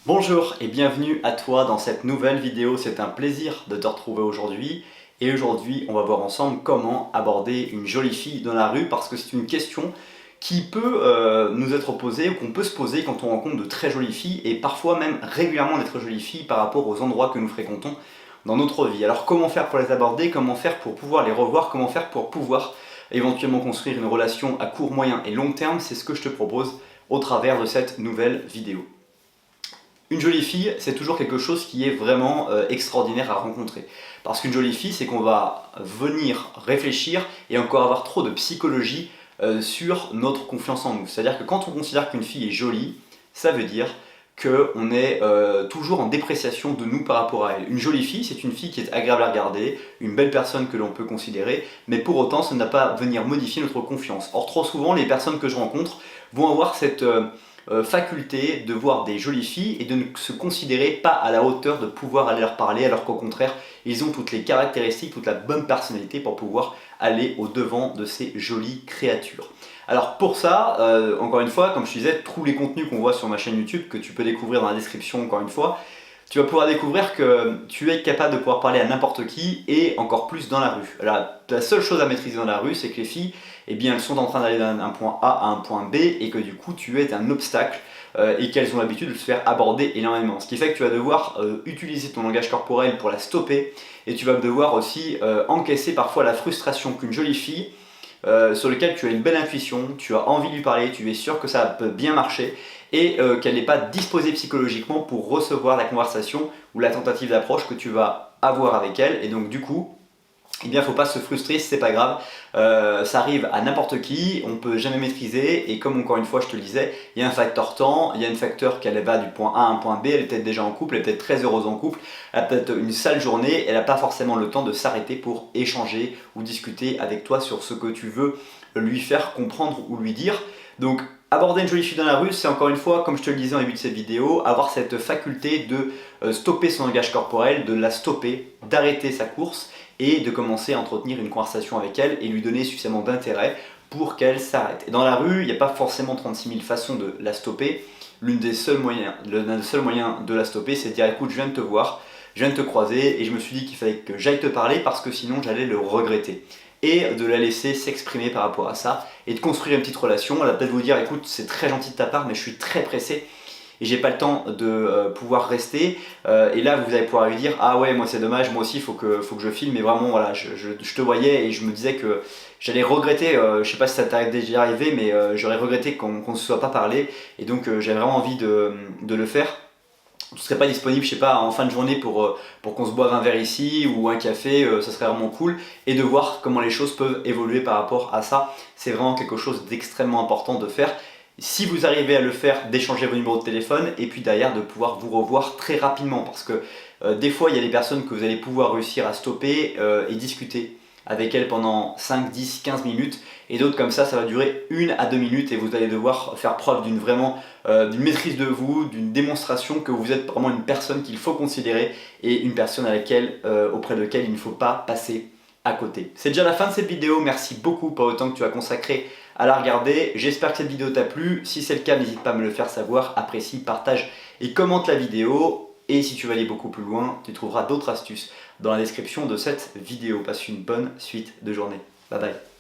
Bonjour et bienvenue à toi dans cette nouvelle vidéo, c'est un plaisir de te retrouver aujourd'hui. Et aujourd'hui on va voir ensemble comment aborder une jolie fille dans la rue parce que c'est une question qui peut nous être posée ou qu'on peut se poser quand on rencontre de très jolies filles et parfois même régulièrement des très jolies filles par rapport aux endroits que nous fréquentons dans notre vie. Alors comment faire pour les aborder, comment faire pour pouvoir les revoir, comment faire pour pouvoir éventuellement construire une relation à court, moyen et long terme, c'est ce que je te propose au travers de cette nouvelle vidéo. Une jolie fille, c'est toujours quelque chose qui est vraiment extraordinaire à rencontrer. Parce qu'une jolie fille, c'est qu'on va venir réfléchir et encore avoir trop de psychologie sur notre confiance en nous. C'est-à-dire que quand on considère qu'une fille est jolie, ça veut dire qu'on est toujours en dépréciation de nous par rapport à elle. Une jolie fille, c'est une fille qui est agréable à regarder, une belle personne que l'on peut considérer, mais pour autant, ça ne va pas venir modifier notre confiance. Or, trop souvent, les personnes que je rencontre vont avoir cette faculté de voir des jolies filles et de ne se considérer pas à la hauteur de pouvoir aller leur parler, alors qu'au contraire, ils ont toutes les caractéristiques, toute la bonne personnalité pour pouvoir aller au devant de ces jolies créatures. Alors pour ça, encore une fois, comme je te disais, tous les contenus qu'on voit sur ma chaîne YouTube, que tu peux découvrir dans la description encore une fois, tu vas pouvoir découvrir que tu es capable de pouvoir parler à n'importe qui et encore plus dans la rue. La seule chose à maîtriser dans la rue, c'est que les filles, eh bien, elles sont en train d'aller d'un point A à un point B et que du coup tu es un obstacle et qu'elles ont l'habitude de se faire aborder énormément. Ce qui fait que tu vas devoir utiliser ton langage corporel pour la stopper et tu vas devoir aussi encaisser parfois la frustration qu'une jolie fille sur lequel tu as une belle intuition, tu as envie de lui parler, tu es sûr que ça peut bien marcher et qu'elle n'est pas disposée psychologiquement pour recevoir la conversation ou la tentative d'approche que tu vas avoir avec elle. Et donc du coup, eh bien, il ne faut pas se frustrer, c'est pas grave, ça arrive à n'importe qui, on ne peut jamais maîtriser et comme encore une fois je te le disais, il y a un facteur temps, il y a un facteur qu'elle va du point A à un point B, elle est peut-être déjà en couple, elle est peut-être très heureuse en couple, elle a peut-être une sale journée, elle n'a pas forcément le temps de s'arrêter pour échanger ou discuter avec toi sur ce que tu veux lui faire comprendre ou lui dire. Donc aborder une jolie fille dans la rue, c'est encore une fois, comme je te le disais en début de cette vidéo, avoir cette faculté de stopper son langage corporel, de la stopper, d'arrêter sa course et de commencer à entretenir une conversation avec elle et lui donner suffisamment d'intérêt pour qu'elle s'arrête. Et dans la rue, il n'y a pas forcément 36 000 façons de la stopper. L'un des seuls moyens de la stopper, c'est de dire écoute, je viens de te voir, je viens de te croiser et je me suis dit qu'il fallait que j'aille te parler parce que sinon j'allais le regretter. Et de la laisser s'exprimer par rapport à ça et de construire une petite relation. Elle va peut-être vous dire écoute, c'est très gentil de ta part, mais je suis très pressé et j'ai pas le temps de pouvoir rester et là vous allez pouvoir lui dire ah ouais moi c'est dommage, moi aussi faut que je filme, mais vraiment voilà je te voyais et je me disais que j'allais regretter, je sais pas si ça t'est déjà arrivé, mais j'aurais regretté qu'on ne se soit pas parlé et donc j'avais vraiment envie de le faire. Tu ne serais pas disponible, je sais pas, en fin de journée pour qu'on se boive un verre ici ou un café, ça serait vraiment cool. Et de voir comment les choses peuvent évoluer par rapport à ça, c'est vraiment quelque chose d'extrêmement important de faire. Si vous arrivez à le faire, d'échanger vos numéros de téléphone et puis derrière de pouvoir vous revoir très rapidement. Parce que des fois, il y a des personnes que vous allez pouvoir réussir à stopper et discuter avec elles pendant 5, 10, 15 minutes et d'autres comme ça va durer 1 à 2 minutes et vous allez devoir faire preuve d'une maîtrise de vous, d'une démonstration que vous êtes vraiment une personne qu'il faut considérer et une personne auprès de laquelle il ne faut pas passer à côté. C'est déjà la fin de cette vidéo, merci beaucoup pour le temps que tu as consacré à la regarder. J'espère que cette vidéo t'a plu, si c'est le cas n'hésite pas à me le faire savoir, apprécie, partage et commente la vidéo. Et si tu veux aller beaucoup plus loin, tu trouveras d'autres astuces dans la description de cette vidéo. Passe une bonne suite de journée. Bye bye.